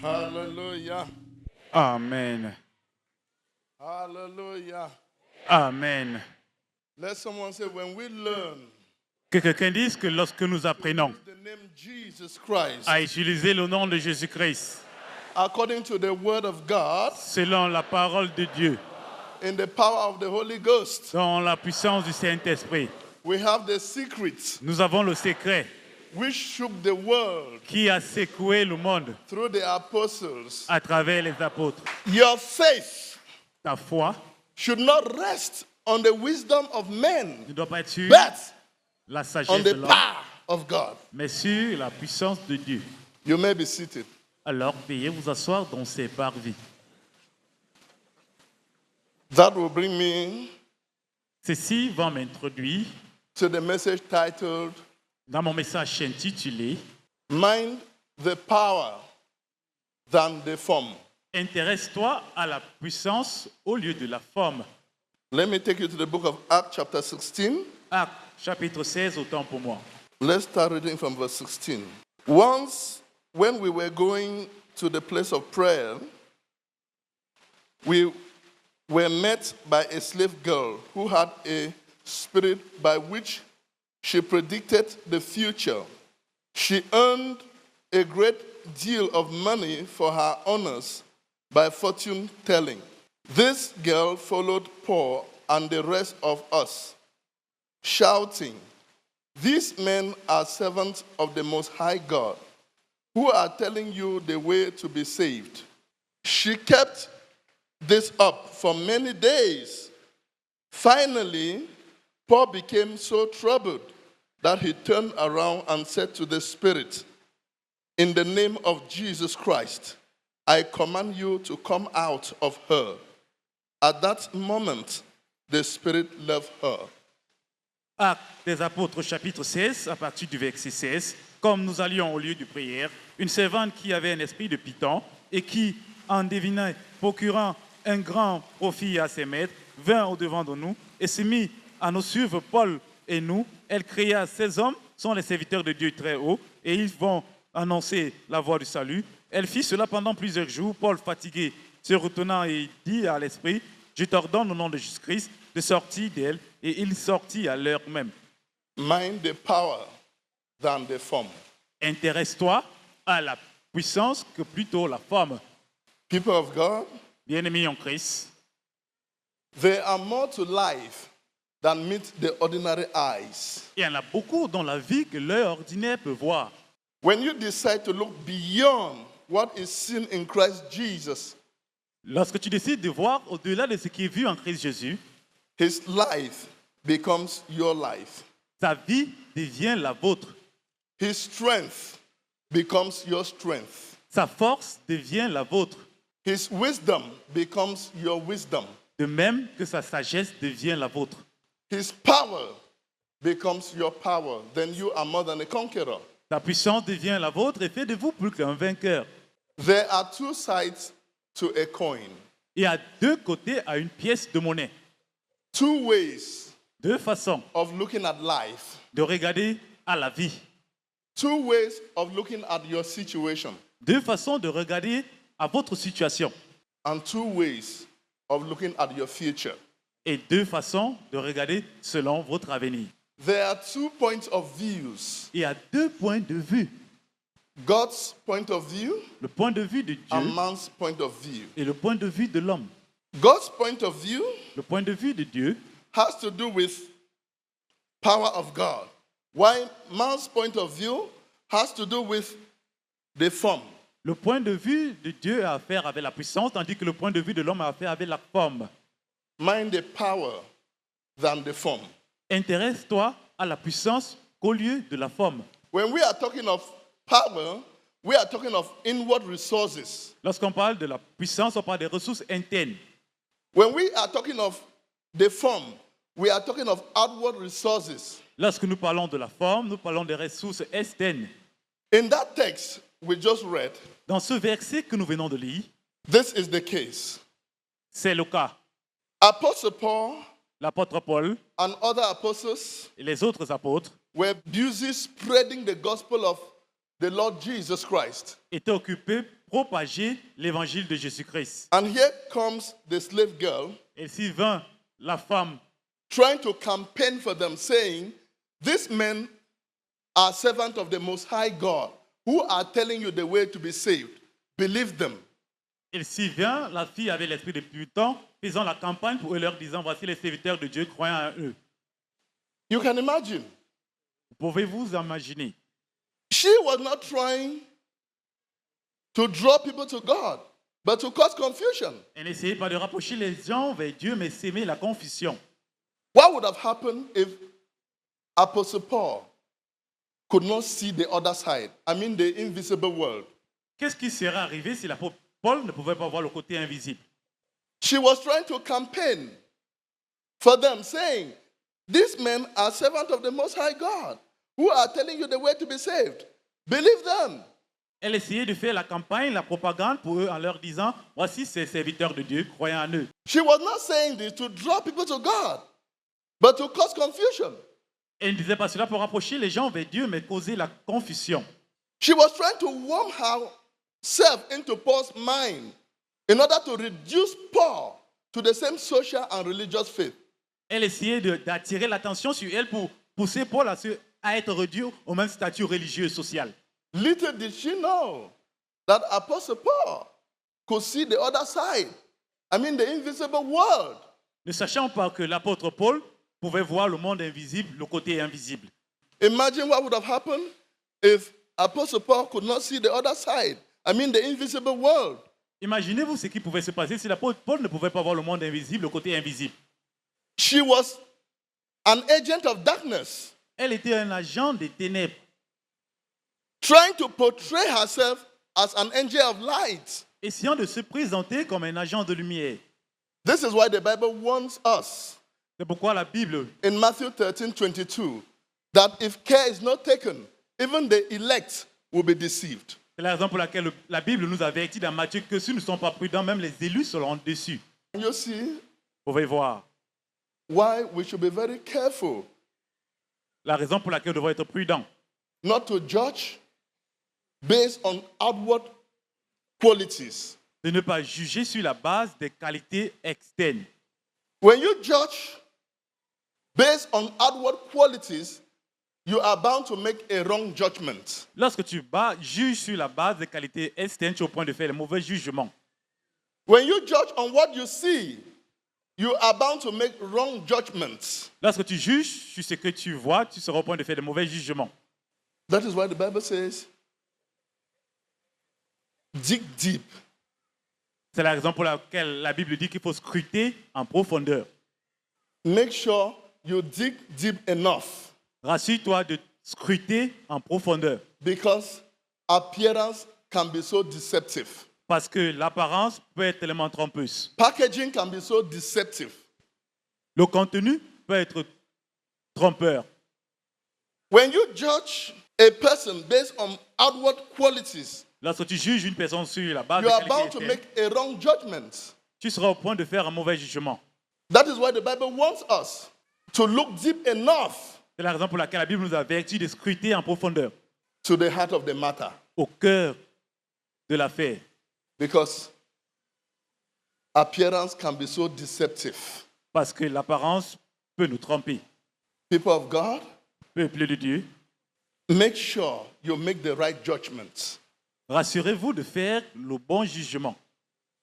Hallelujah. Amen. Hallelujah. Amen. Let someone say, when we learn Que quelqu'un dise que lorsque nous apprenons the name Jesus Christ, à utiliser le nom de Jésus-Christ, according to the word of God, selon la parole de Dieu, in the power of the Holy Ghost, dans la puissance du Saint-Esprit, we have the secret nous avons le secret which shook the world qui a secoué le monde through the apostles. à travers les apôtres. Your faith Ta foi should not rest on the wisdom of men, ne doit pas être sur but la on sagesse de the l'homme, power of God. mais sur la puissance de Dieu. You may be seated. Alors, veuillez vous asseoir dans ces parvis. That will bring me Ceci va m'introduire to the message titled, dans mon message intitulé Mind the Power Than the Form. Intéresse-toi à la puissance au lieu de la forme. Let me take you to the book of Acts chapter 16. Actes, chapitre 16, autant pour moi. Let's start reading from verse 16. Once, when we were going to the place of prayer, we were met by a slave girl who had a spirit by which she predicted the future. She earned a great deal of money for her honors by fortune telling. This girl followed Paul and the rest of us, shouting, "These men are servants of the Most High God, who are telling you the way to be saved." She kept this up for many days. Finally, Paul became so troubled that he turned around and said to the spirit, "In the name of Jesus Christ, I command you to come out of her." At that moment, the spirit left her. Actes des apôtres, chapitre 16, à partir du verset 16. Comme nous allions au lieu de prière, une servante qui avait un esprit de Python et qui, en devinant, procurant un grand profit à ses maîtres, vint au-devant de nous et se mit à nous suivre, Paul et nous. Elle cria, "Ces hommes sont les serviteurs de Dieu très haut et ils vont annoncer la voie du salut." Elle fit cela pendant plusieurs jours. Paul, fatigué, se retournant et dit à l'esprit, "Je t'ordonne au nom de Jésus-Christ de sortir d'elle." Et il sortit à l'heure même. Mind the power than the form. Intéresse-toi à la puissance que plutôt la forme. People of God, Bien-aimés en Christ, there are more to life than meet the ordinary eyes. il y en a beaucoup dans la vie que l'œil ordinaire peut voir. When you decide to look beyond what is seen in Christ Jesus, Lorsque tu décides de voir au-delà de ce qui est vu en Christ Jésus, his life becomes your life. ta vie devient la vôtre. His strength becomes your strength. Sa force devient la vôtre. His wisdom becomes your wisdom. De même que sa sagesse devient la vôtre. His power becomes your power. Then you are more than a conqueror. Ta puissance devient la vôtre et fait de vous plus qu'un vainqueur. There are two sides to a coin. Il y a deux côtés à une pièce de monnaie. Two ways Deux façons of looking at life. de regarder à la vie. Two ways of looking at your situation. Deux façons de regarder à votre situation. And two ways of looking at your future. Et deux façons de regarder selon votre avenir. There are 2 points of views. Il y a deux points de vue. God's point of view Le point de vue de Dieu and man's point of view. et le point de vue de l'homme. God's point of view Le point de vue de Dieu has to do with power of God, while man's point of view has to do with the form. Le point de vue de Dieu a affaire avec la puissance, tandis que le point de vue de l'homme a affaire avec la forme. Mind the power than the form. Intéresse-toi à la puissance qu'au lieu de la forme. When we are talking of power, we are talking of inward resources. Lorsqu'on parle de la puissance, on parle des ressources internes. When we are talking of the form, we are talking of outward resources. Lorsque nous parlons de la forme, nous parlons des ressources externes. In that text we just read, Dans ce verset que nous venons de lire, this is the case. c'est le cas. Apostle Paul L'apôtre Paul and other apostles et les autres apôtres were busy spreading the gospel of the Lord Jesus Christ. étaient occupés propager l'évangile de Jésus-Christ. And here comes the slave girl Et s'il vint la femme trying to campaign for them, saying, these men are servants of the Most High God who are telling you the way to be saved. Believe them. il s'y vient, la fille avait l'esprit de Pluton, faisant la campagne pour eux, leur disant, voici les serviteurs de Dieu, croyant en eux. You can imagine. Pouvez-vous imaginer? She was not trying to draw people to God, but to cause confusion. Elle n'essayait pas de rapprocher les gens vers Dieu, mais s'aimer la confusion. What would have happened if Apostle Paul could not see the other side? I mean, the invisible world. Qu'est-ce qui serait arrivé si l'apôtre Paul ne pouvait pas voir le côté invisible? She was trying to campaign for them, saying, these men are servants of the Most High God who are telling you the way to be saved. Believe them. Elle essayait de faire la campagne, la propagande pour eux en leur disant, voici ces serviteurs de Dieu, croyant en eux. She was not saying this to draw people to God, but to cause confusion. Elle ne disait pas cela pour rapprocher les gens vers Dieu, mais causer la confusion. She was trying to warm herself into Paul's mind in order to reduce Paul to the same social and religious faith. Elle essayait d'attirer l'attention sur elle pour pousser Paul à être réduit au même statut religieux et social. Little did she know that Apostle Paul could see the other side. I mean, the invisible world. Ne sachant pas que l'apôtre Paul pouvait voir le monde invisible, le côté invisible. Imagine what would have happened if Apostle Paul could not see the other side. I mean, the invisible world. Imaginez-vous ce qui pouvait se passer si l'apôtre Paul ne pouvait pas voir le monde invisible, le côté invisible. She was an agent of darkness, Elle était un agent des ténèbres, trying to portray herself as an angel of light. essayant de se présenter comme un agent de lumière. This is why the Bible warns us C'est pourquoi la Bible, in Matthew 13:22 that if care is not taken, even the elect will be deceived. c'est la raison pour laquelle la Bible nous avertit dans Matthieu que si nous ne sommes pas prudents, même les élus seront déçus. And you see Vous pouvez voir why we should be very careful la raison pour laquelle nous devons être prudents. not to judge based on outward qualities. De ne pas juger sur la base des qualités externes. When you judge based on outward qualities, you are bound to make a wrong judgment. Lorsque tu juges sur la base des qualités externes, tu es au point de faire le mauvais jugement. When you judge on what you see, you are bound to make wrong judgments. Lorsque tu juges sur ce que tu vois, tu seras au point de faire de mauvais jugements. That is why the Bible says, dig deep. C'est la raison pour laquelle la Bible dit qu'il faut scruter en profondeur. Make sure you dig deep enough, Rassure-toi de scruter en profondeur. because appearance can be so deceptive. Parce que l'apparence peut être tellement trompeuse. Packaging can be so deceptive. Le contenu peut être trompeur. When you judge a person based on outward qualities, Lorsque tu juges une personne sur la base you des are qualités bound to externes, make a wrong judgment. tu seras au point de faire un mauvais jugement. That is why the Bible wants us to look deep enough C'est la raison pour laquelle la Bible nous avertit de scruter en profondeur, to the heart of the matter, au cœur de l'affaire. because appearance can be so deceptive. Parce que l'apparence peut nous tromper. People of God, Peuple de Dieu, make sure you make the right judgment. rassurez-vous de faire le bon jugement.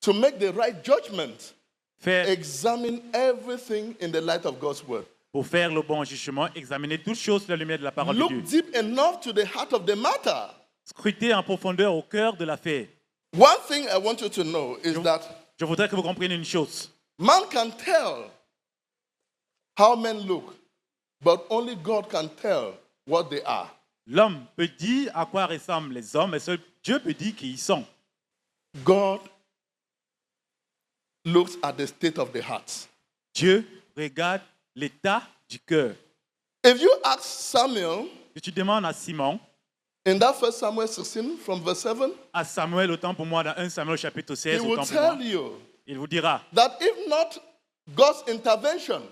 To make the right judgment, Examine examine everything in the light of God's word. Pour faire le bon jugement, examinez toutes choses à la lumière de la parole de Look Dieu. deep enough to the heart of the matter. Scrutez en profondeur au cœur de l'affaire. One thing I want you to know is that Je voudrais que vous compreniez une chose. man can tell how men look, but only God can tell what they are. L'homme peut dire à quoi ressemblent les hommes, mais seul Dieu peut dire qui ils sont. God looks at the state of the heart. Dieu regarde l'état du cœur. If you ask Samuel Si tu demandes à Simon, in that 1 Samuel 16 from verse 7, à Samuel, autant pour moi, dans 1 Samuel chapitre he 16, will autant pour moi, tell you il vous dira, that if not God's intervention,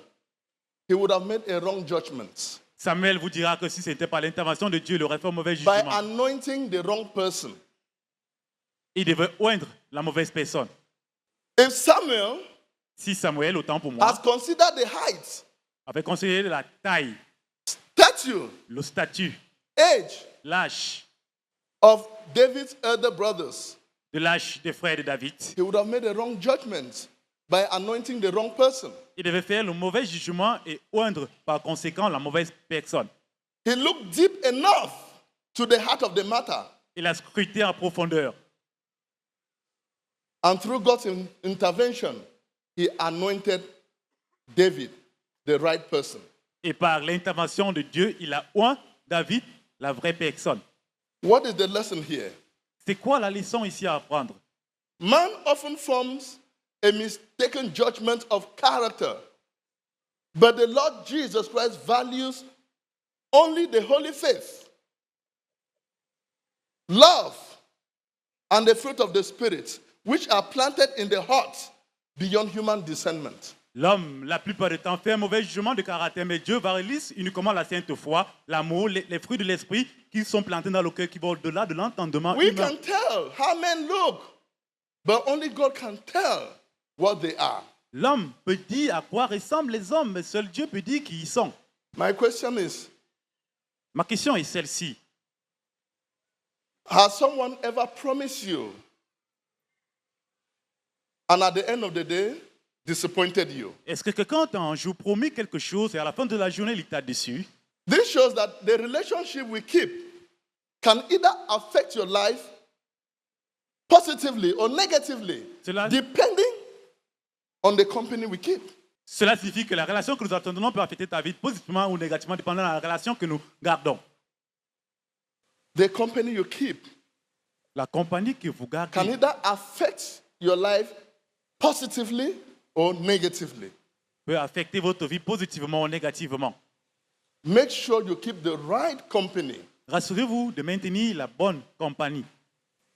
he would have made a wrong judgment Samuel vous dira que si ce n'était pas l'intervention de Dieu, il aurait fait un mauvais by jugement. anointing the wrong person. Il devait oindre la mauvaise personne. If Samuel Si Samuel, autant pour moi, has considered the height, avait considéré la taille, stature, le statut, age l'âge of David's elder brothers, de l'âge des frères de David, he would have made a wrong judgment by anointing the wrong person. il devait faire le mauvais jugement et oindre par conséquent la mauvaise personne. He looked deep enough to the heart of the matter. Il a scruté en profondeur. And through God's intervention, he anointed David, the right person. Et par l'intervention de Dieu, il a oint David, la vraie personne. What is the lesson here? C'est quoi la leçon ici à apprendre? Man often forms a mistaken judgment of character, but the Lord Jesus Christ values only the holy faith, love, and the fruit of the Spirit, which are planted in the heart beyond human discernment. L'homme, la plupart du temps, fait un mauvais jugement de caractère, mais Dieu valise uniquement la sainte foi, l'amour, les fruits de l'esprit qui sont plantés dans le cœur, qui vont au-delà de l'entendement We humain. can tell how men look, but only God can tell what they are. L'homme peut dire à quoi ressemblent les hommes, mais seul Dieu peut dire qui ils sont. My question is, Ma question est celle-ci. has someone ever promised you and at the end of the day disappointed you? Est-ce que quelqu'un t'a un jour promis quelque chose et à la fin de la journée, il t'a déçu? This shows that the relationship we keep can either affect your life positively or negatively, Cela- depending on the company we keep. Cela signifie que la relation que nous attendons peut affecter ta vie positivement ou négativement, dépendant de la relation que nous gardons. The company you keep La compagnie que vous can gardez either affect your life positively or negatively. peut affecter votre vie positivement ou négativement. Make sure you keep the right company. Rassurez-vous de maintenir la bonne compagnie.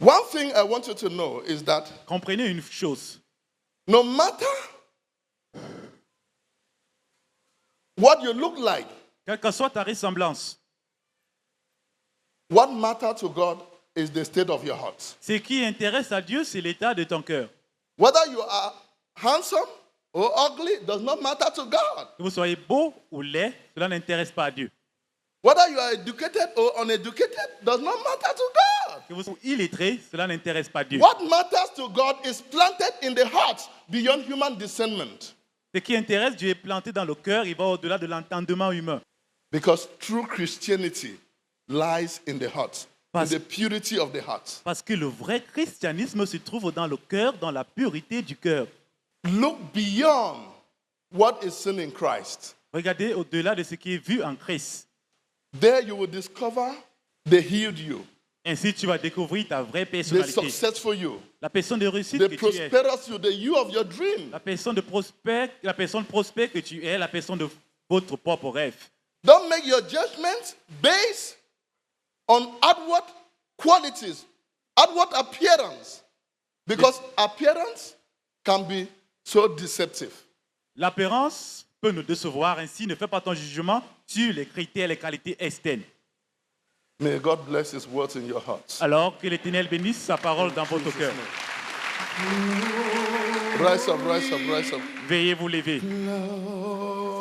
One thing I want you to know is that Comprenez une chose. no matter what you look like, Quelle que soit ta ressemblance, what matters to God is the state of your heart. ce qui intéresse à Dieu, c'est l'état de ton cœur. Whether you are handsome or ugly does not matter to God. Que vous soyez beau ou laid, cela n'intéresse pas à Dieu. Whether you are educated or uneducated does not matter to God. Que vous soyez illettré, cela n'intéresse pas Dieu. What matters to God is planted in the heart beyond human discernment. Ce qui intéresse Dieu est planté dans le cœur, il va au-delà de l'entendement humain. Because true Christianity lies in the heart, in Parce- the purity of the heart. Parce que le vrai christianisme se trouve dans le cœur, dans la pureté du cœur. Look beyond what is seen in Christ. Regardez au-delà de ce qui est vu en Christ. There you will discover the healed you, Ainsi, tu vas découvrir ta vraie the personnalité. successful you, La personne de réussite the que tu es. prosperous you, the you of your dream. La personne prospère que tu es, la personne de votre propre rêve. Don't make your judgment based on outward qualities, outward appearance, because appearance can be so deceptive. L'apparence peut nous décevoir, ainsi ne fais pas ton jugement sur les critères, les qualités externes. May God bless His words in your hearts. Alors que l'Éternel bénisse sa parole dans votre cœur. Rise up, rise up, rise up. Veuillez vous lever. Lord.